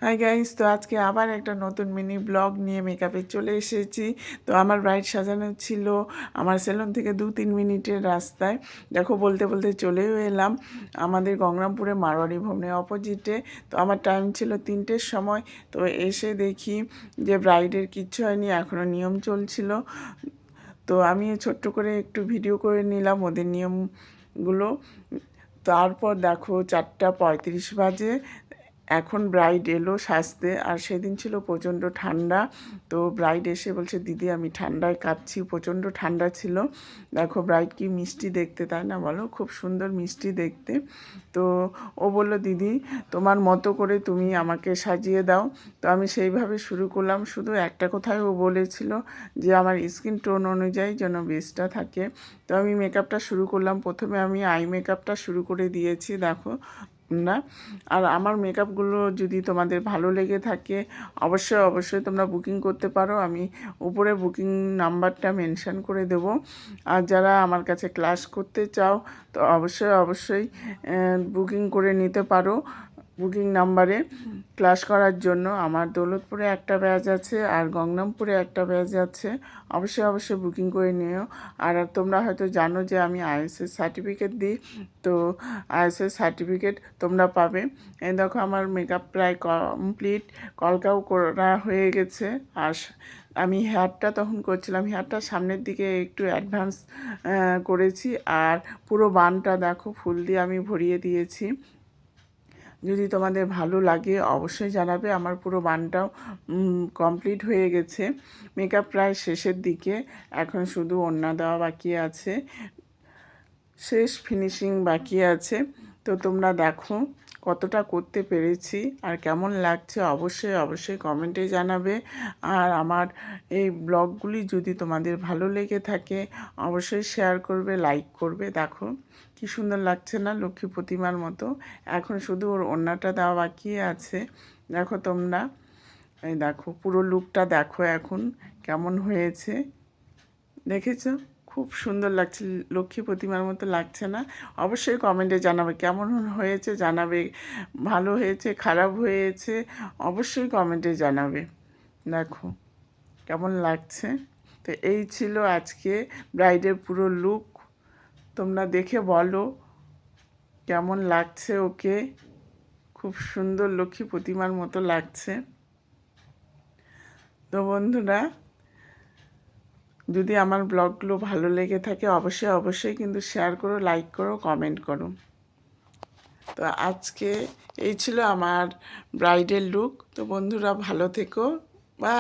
Hi guys, তো আজকে আবার একটা নতুন মিনি ব্লগ নিয়ে মেকআপে চলে এসেছি। তো আমার ব্রাইড সাজানো ছিল আমার সেলুন থেকে 2-3 মিনিটের রাস্তায়। দেখো বলতে বলতে চলেও এলাম আমাদের গঙ্গারামপুরে মারোয়ারি ভবনের অপোজিটে। তো আমার টাইম ছিল 3টের সময়। তো এসে দেখি যে ব্রাইডের কিচ্ছু হয়নি, এখনও নিয়ম চলছিল। তো আমি ছোট্ট করে একটু ভিডিও করে নিলাম ওদের নিয়মগুলো। তারপর দেখো 4:35 বাজে, এখন ব্রাইড এলো সাজতে। আর সেদিন ছিল প্রচণ্ড ঠান্ডা। তো ব্রাইড এসে বলছে, দিদি আমি ঠান্ডায় কাঁপছি, প্রচণ্ড ঠান্ডা ছিল। দেখো ব্রাইড কি মিষ্টি দেখতে, তাই না বলো? খুব সুন্দর মিষ্টি দেখতে। তো ও বললো, দিদি তোমার মতো করে তুমি আমাকে সাজিয়ে দাও। তো আমি সেইভাবে শুরু করলাম। শুধু একটা কথাই ও বলেছিল যে আমার স্কিন টোন অনুযায়ী যেন বেসটা থাকে। তো আমি মেকআপটা শুরু করলাম। প্রথমে আমি আই মেকআপটা শুরু করে দিয়েছি, দেখো না। আর আমার মেকআপগুলো যদি তোমাদের ভালো লেগে থাকে অবশ্যই অবশ্যই তোমরা বুকিং করতে পারো। আমি উপরে বুকিং নাম্বারটা মেনশন করে দেব। আর যারা আমার কাছে ক্লাস করতে চাও তো অবশ্যই অবশ্যই বুকিং করে নিতে পারো। বুকিং নাম্বারে ক্লাস করার জন্য আমার দৌলতপুরে একটা ব্যাচ আছে আর গঙ্গারামপুরে একটা ব্যাচ আছে। অবশ্যই অবশ্যই বুকিং করে নিও। আর তোমরা হয়তো জানো যে আমি আইএসএস সার্টিফিকেট দিই। তো আইএসএস সার্টিফিকেট তোমরা পাবে। এই দেখো আমার মেকআপ প্রায় কমপ্লিট, কলকাও করা হয়ে গেছে। আর আমি হেয়ারটা তখন করছিলাম, হেয়ারটা সামনের দিকে একটু অ্যাডভান্স করেছি। আর পুরো বানটা দেখো ফুল দিয়ে আমি ভরিয়ে দিয়েছি। যদি তোমাদের ভালো লাগে অবশ্যই জানাবে। আমার পুরো বানটাও কমপ্লিট হয়ে গেছে। মেকআপ প্রায় শেষের দিকে, এখন শুধু ওড়না দেওয়া বাকি আছে, শেষ ফিনিশিং বাকি আছে। তো তোমরা দেখো কতটা করতে পেরেছি আর কেমন লাগছে অবশ্যই অবশ্যই কমেন্টে জানাবে। আর আমার এই ব্লগগুলি যদি তোমাদের ভালো লেগে থাকে অবশ্যই শেয়ার করবে, লাইক করবে। দেখো কি সুন্দর লাগছে না, লক্ষ্মী প্রতিমার মতো। এখন শুধু ওর ওড়নাটা দেওয়া বাকি আছে। দেখো তোমরা, এই দেখো পুরো লুকটা দেখো এখন কেমন হয়েছে, দেখেছো? খুব সুন্দর লাগছে, লক্ষ্মী প্রতিমার মতো লাগছে না? অবশ্যই কমেন্টে জানাবে কেমন হয়েছে, জানাবে ভালো হয়েছে খারাপ হয়েছে অবশ্যই কমেন্টে জানাবে। দেখো কেমন লাগছে। তো এই ছিল আজকে ব্রাইডের পুরো লুক। তোমরা দেখে বলো কেমন লাগছে ওকে। খুব সুন্দর লক্ষ্মী প্রতিমার মতো লাগছে। তো বন্ধুরা, যদি আমার ব্লগগুলো ভালো লেগে থাকে অবশ্যই অবশ্যই কিন্তু শেয়ার করো, লাইক করো, কমেন্ট করো। তো আজকে এই ছিল আমার ব্রাইডের লুক। তো বন্ধুরা ভালো থেকো। বা